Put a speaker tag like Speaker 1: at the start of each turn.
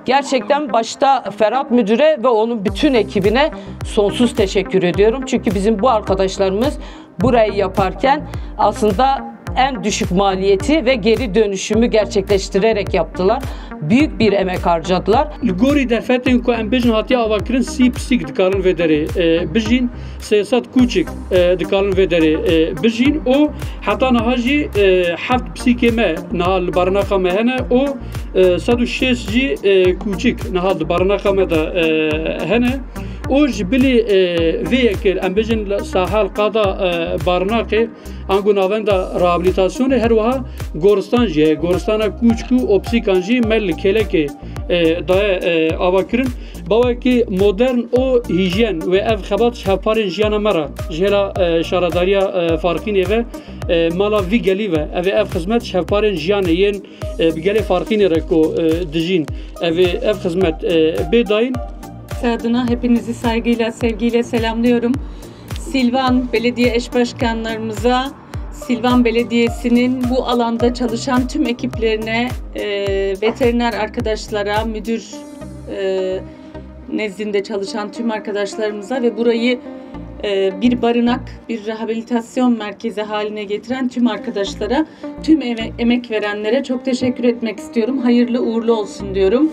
Speaker 1: Gerçekten başta Ferhat Müdür'e ve onun bütün ekibine sonsuz teşekkür ediyorum. Çünkü bizim bu arkadaşlarımız burayı yaparken aslında en düşük maliyeti ve geri dönüşümü gerçekleştirerek yaptılar. Büyük bir emek harcadılar.
Speaker 2: Gori derfetin ku em bijin hatiya avakirin si psik dikarın vedere bijin siyasat küçük dikarın vedere bijin o hatta nahaji haft psikeme nahal barnaka mehene o sadu şesci küçük nahal barnaka da hene o jibili veyekir em bijin sahal qada barnaka angu navenda rehabilitasyonu her vaha Goristan je Goristana küçük o psikanji mel keleke daya avakirin bava ki modern o hijyen ve ev xebat şevparên jiyana me ra ji hêla şaradariya farqînê ve mala vî gelî ve ev xizmet şevparên jiyanê yên bi gelê farqînê re ku dijîn ev xizmet bêdayîn.
Speaker 3: Adına hepinizi saygıyla, sevgiyle selamlıyorum. Silvan Belediye Eş Başkanlarımıza, Silvan Belediyesi'nin bu alanda çalışan tüm ekiplerine, veteriner arkadaşlara, müdür nezdinde çalışan tüm arkadaşlarımıza ve burayı bir barınak, bir rehabilitasyon merkezi haline getiren tüm arkadaşlara, tüm emek verenlere çok teşekkür etmek istiyorum. Hayırlı uğurlu olsun diyorum.